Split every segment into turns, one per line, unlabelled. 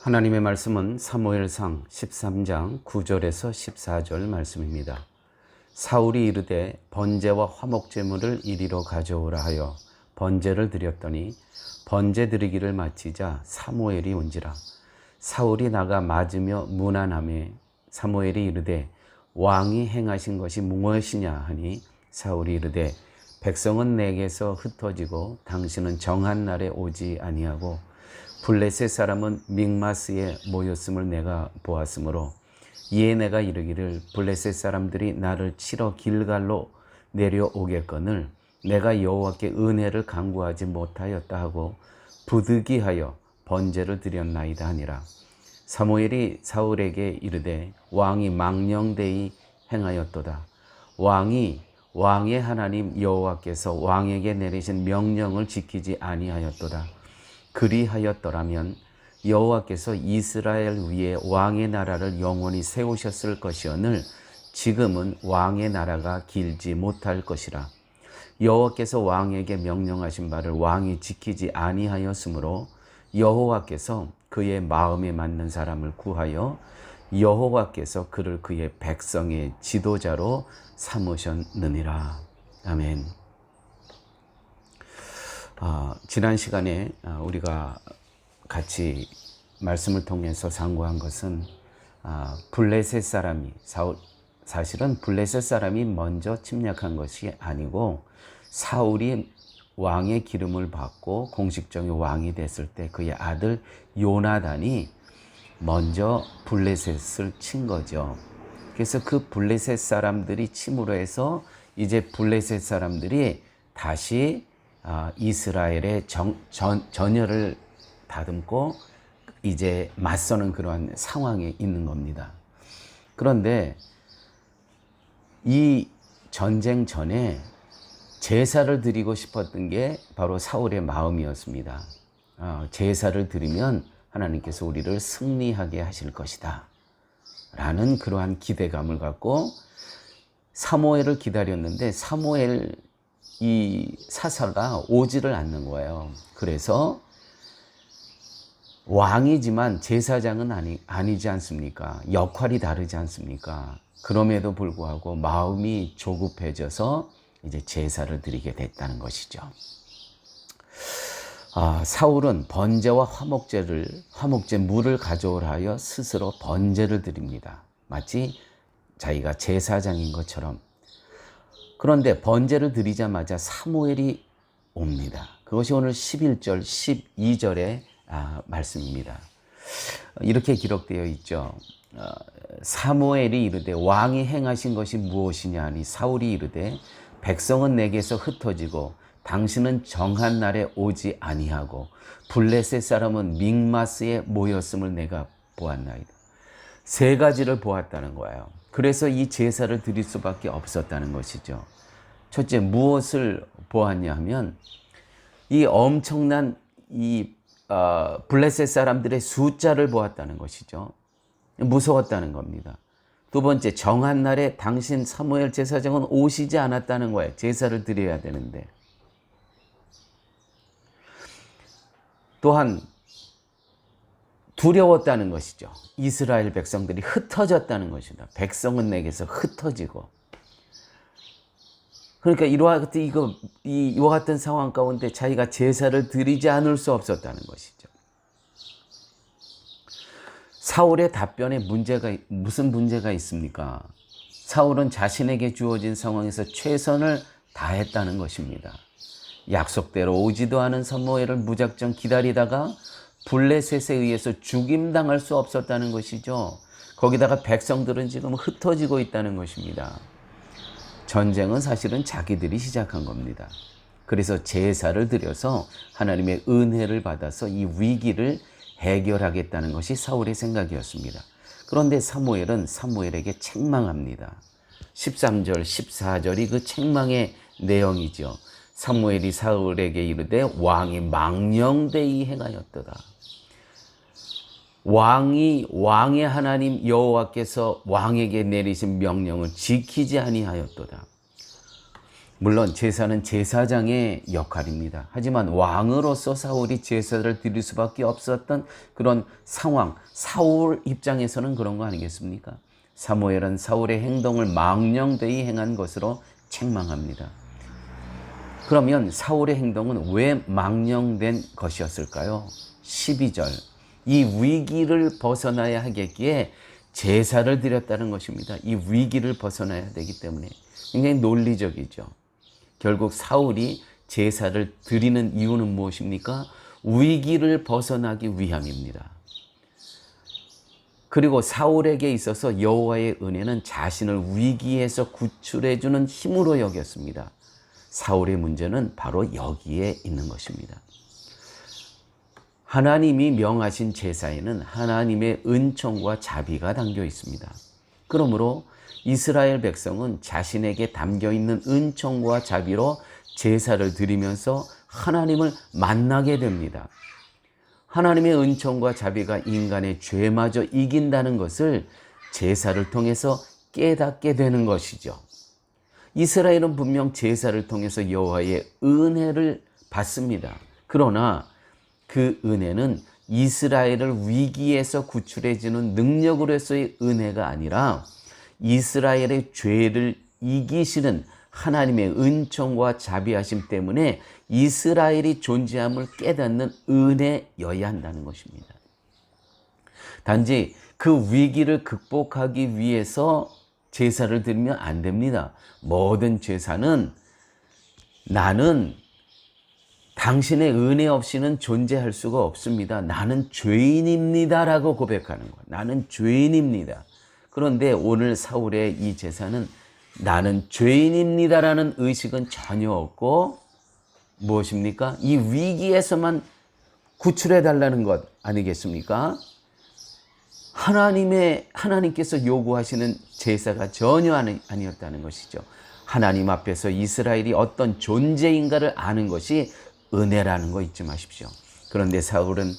하나님의 말씀은 사무엘상 13장 9절에서 14절 말씀입니다. 사울이 이르되 번제와 화목제물을 이리로 가져오라 하여 번제를 드렸더니 번제 드리기를 마치자 사무엘이 온지라. 사울이 나가 맞으며 문안하매 사무엘이 이르되 왕이 행하신 것이 무엇이냐 하니 사울이 이르되 백성은 내게서 흩어지고 당신은 정한 날에 오지 아니하고 블레셋 사람은 믹마스에 모였음을 내가 보았으므로 이에 내가 이르기를 블레셋 사람들이 나를 치러 길갈로 내려오겠거늘 내가 여호와께 은혜를 간구하지 못하였다 하고 부득이하여 번제를 드렸나이다 하니라. 사무엘이 사울에게 이르되 왕이 망령되이 행하였도다. 왕의 하나님 여호와께서 왕에게 내리신 명령을 지키지 아니하였도다. 그리하였더라면 여호와께서 이스라엘 위에 왕의 나라를 영원히 세우셨을 것이오늘 지금은 왕의 나라가 길지 못할 것이라. 여호와께서 왕에게 명령하신 바를 왕이 지키지 아니하였으므로 여호와께서 그의 마음에 맞는 사람을 구하여 여호와께서 그를 그의 백성의 지도자로 삼으셨느니라. 아멘. 지난 시간에 우리가 같이 말씀을 통해서 상고한 것은 블레셋 사람이 사실은 블레셋 사람이 먼저 침략한 것이 아니고 사울이 왕의 기름을 받고 공식적인 왕이 됐을 때 그의 아들 요나단이 먼저 블레셋을 친 거죠. 그래서 그 블레셋 사람들이 침으로 해서 이제 블레셋 사람들이 다시 이스라엘의 전열을 다듬고 이제 맞서는 그러한 상황에 있는 겁니다. 그런데 이 전쟁 전에 제사를 드리고 싶었던 게 바로 사울의 마음이었습니다. 제사를 드리면 하나님께서 우리를 승리하게 하실 것이다 라는 그러한 기대감을 갖고 사무엘을 기다렸는데 사무엘 이 사사가 오지를 않는 거예요. 그래서 왕이지만 제사장은 아니지 않습니까? 역할이 다르지 않습니까? 그럼에도 불구하고 마음이 조급해져서 이제 제사를 드리게 됐다는 것이죠. 사울은 번제와 화목제 물을 가져오라 하여 스스로 번제를 드립니다. 마치 자기가 제사장인 것처럼. 그런데 번제를 드리자마자 사무엘이 옵니다. 그것이 오늘 11절, 12절의 말씀입니다. 이렇게 기록되어 있죠. 사무엘이 이르되 왕이 행하신 것이 무엇이냐 하니 사울이 이르되 백성은 내게서 흩어지고 당신은 정한 날에 오지 아니하고 블레셋 사람은 믹마스에 모였음을 내가 보았나이다. 세 가지를 보았다는 거예요. 그래서 이 제사를 드릴 수밖에 없었다는 것이죠. 첫째, 무엇을 보았냐 하면 이 엄청난 블레셋 사람들의 숫자를 보았다는 것이죠. 무서웠다는 겁니다. 두 번째, 정한 날에 당신 사무엘 제사장은 오시지 않았다는 거예요. 제사를 드려야 되는데. 또한 두려웠다는 것이죠. 이스라엘 백성들이 흩어졌다는 것이다. 백성은 내게서 흩어지고. 그러니까 이와 같은 상황 가운데 자기가 제사를 드리지 않을 수 없었다는 것이죠. 사울의 답변에 무슨 문제가 있습니까? 사울은 자신에게 주어진 상황에서 최선을 다했다는 것입니다. 약속대로 오지도 않은 사무엘을 무작정 기다리다가 블레셋에 의해서 죽임당할 수 없었다는 것이죠. 거기다가 백성들은 지금 흩어지고 있다는 것입니다. 전쟁은 사실은 자기들이 시작한 겁니다. 그래서 제사를 드려서 하나님의 은혜를 받아서 이 위기를 해결하겠다는 것이 사울의 생각이었습니다. 그런데 사무엘은 사무엘에게 책망합니다. 13절, 14절이 그 책망의 내용이죠. 사무엘이 사울에게 이르되 왕이 망령되이 행하였도다. 왕의 하나님 여호와께서 왕에게 내리신 명령을 지키지 아니하였도다. 물론 제사는 제사장의 역할입니다. 하지만 왕으로서 사울이 제사를 드릴 수밖에 없었던 그런 상황, 사울 입장에서는 그런 거 아니겠습니까? 사무엘은 사울의 행동을 망령되이 행한 것으로 책망합니다. 그러면 사울의 행동은 왜 망령된 것이었을까요? 12절, 이 위기를 벗어나야 하겠기에 제사를 드렸다는 것입니다. 이 위기를 벗어나야 되기 때문에 굉장히 논리적이죠. 결국 사울이 제사를 드리는 이유는 무엇입니까? 위기를 벗어나기 위함입니다. 그리고 사울에게 있어서 여호와의 은혜는 자신을 위기에서 구출해 주는 힘으로 여겼습니다. 사울의 문제는 바로 여기에 있는 것입니다. 하나님이 명하신 제사에는 하나님의 은총과 자비가 담겨 있습니다. 그러므로 이스라엘 백성은 자신에게 담겨 있는 은총과 자비로 제사를 드리면서 하나님을 만나게 됩니다. 하나님의 은총과 자비가 인간의 죄마저 이긴다는 것을 제사를 통해서 깨닫게 되는 것이죠. 이스라엘은 분명 제사를 통해서 여호와의 은혜를 받습니다. 그러나 그 은혜는 이스라엘을 위기에서 구출해주는 능력으로서의 은혜가 아니라 이스라엘의 죄를 이기시는 하나님의 은총과 자비하심 때문에 이스라엘이 존재함을 깨닫는 은혜여야 한다는 것입니다. 단지 그 위기를 극복하기 위해서 제사를 드리면 안 됩니다. 모든 제사는 나는 당신의 은혜 없이는 존재할 수가 없습니다. 나는 죄인입니다라고 고백하는 거예요. 나는 죄인입니다. 그런데 오늘 사울의 이 제사는 나는 죄인입니다라는 의식은 전혀 없고 무엇입니까? 이 위기에서만 구출해 달라는 것 아니겠습니까? 하나님께서 요구하시는 제사가 전혀 아니었다는 것이죠. 하나님 앞에서 이스라엘이 어떤 존재인가를 아는 것이 은혜라는 거 잊지 마십시오. 그런데 사울은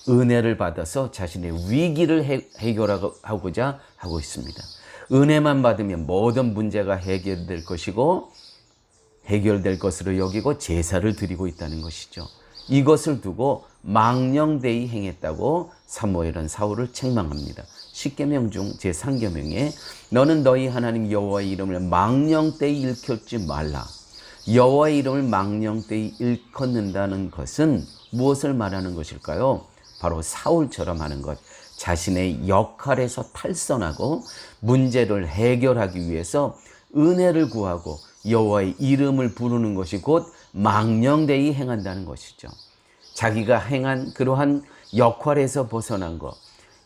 은혜를 받아서 자신의 위기를 해결하고자 하고 있습니다. 은혜만 받으면 모든 문제가 해결될 것이고 해결될 것으로 여기고 제사를 드리고 있다는 것이죠. 이것을 두고 망령되이 행했다고 사무엘은 사울을 책망합니다. 10계명 중 제3계명에 너는 너희 하나님 여호와의 이름을 망령되이 일컫지 말라. 여호와의 이름을 망령되이 일컫는다는 것은 무엇을 말하는 것일까요? 바로 사울처럼 하는 것. 자신의 역할에서 탈선하고 문제를 해결하기 위해서 은혜를 구하고 여호와의 이름을 부르는 것이 곧 망령되이 행한다는 것이죠. 자기가 행한 그러한 역할에서 벗어난 것,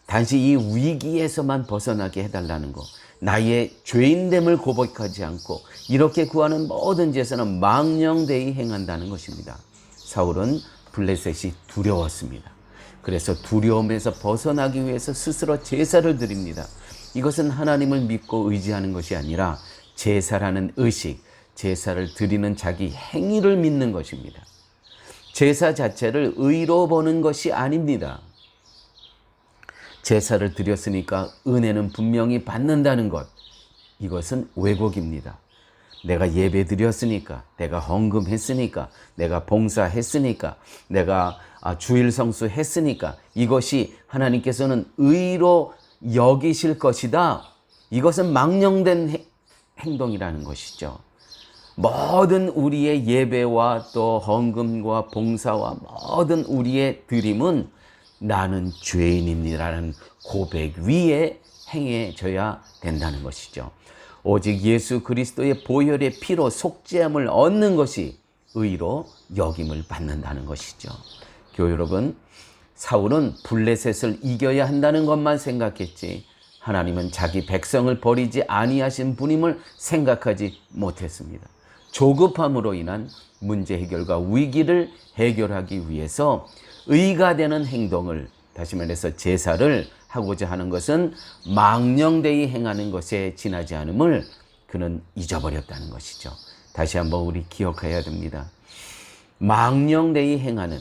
단지 이 위기에서만 벗어나게 해달라는 것, 나의 죄인됨을 고백하지 않고 이렇게 구하는 모든 제사는 망령되이 행한다는 것입니다. 사울은 블레셋이 두려웠습니다. 그래서 두려움에서 벗어나기 위해서 스스로 제사를 드립니다. 이것은 하나님을 믿고 의지하는 것이 아니라 제사라는 의식, 제사를 드리는 자기 행위를 믿는 것입니다. 제사 자체를 의로 보는 것이 아닙니다. 제사를 드렸으니까 은혜는 분명히 받는다는 것, 이것은 왜곡입니다. 내가 예배 드렸으니까, 내가 헌금했으니까, 내가 봉사했으니까, 내가 주일 성수했으니까 이것이 하나님께서는 의로 여기실 것이다. 이것은 망령된 행동이라는 것이죠. 모든 우리의 예배와 또 헌금과 봉사와 모든 우리의 드림은 나는 죄인입니다라는 고백 위에 행해져야 된다는 것이죠. 오직 예수 그리스도의 보혈의 피로 속죄함을 얻는 것이 의로 여김을 받는다는 것이죠. 교회 여러분, 사울은 블레셋을 이겨야 한다는 것만 생각했지 하나님은 자기 백성을 버리지 아니하신 분임을 생각하지 못했습니다. 조급함으로 인한 문제 해결과 위기를 해결하기 위해서 의가 되는 행동을, 다시 말해서 제사를 하고자 하는 것은 망령되이 행하는 것에 지나지 않음을 그는 잊어버렸다는 것이죠. 다시 한번 우리 기억해야 됩니다. 망령되이 행하는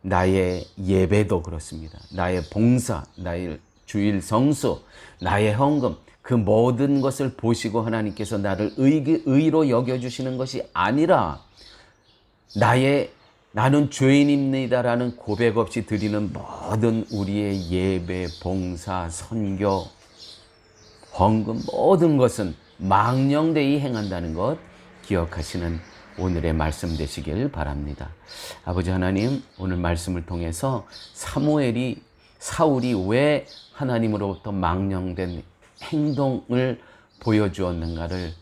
나의 예배도 그렇습니다. 나의 봉사, 나의 주일 성수, 나의 헌금, 그 모든 것을 보시고 하나님께서 나를 의로 여겨주시는 것이 아니라 나는 죄인입니다라는 고백 없이 드리는 모든 우리의 예배, 봉사, 선교, 헌금 모든 것은 망령되이 행한다는 것 기억하시는 오늘의 말씀 되시길 바랍니다. 아버지 하나님, 오늘 말씀을 통해서 사울이 왜 하나님으로부터 망령된 행동을 보여주었는가를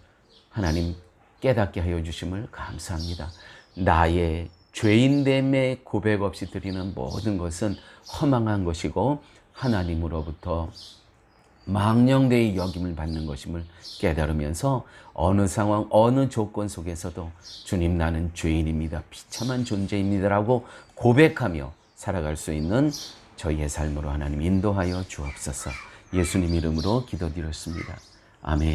하나님 깨닫게 하여 주심을 감사합니다. 나의 죄인됨의 고백 없이 드리는 모든 것은 허망한 것이고 하나님으로부터 망령되이 여김을 받는 것임을 깨달으면서 어느 상황, 어느 조건 속에서도 주님, 나는 죄인입니다, 비참한 존재입니다라고 고백하며 살아갈 수 있는 저희의 삶으로 하나님 인도하여 주옵소서. 예수님 이름으로 기도드렸습니다. 아멘.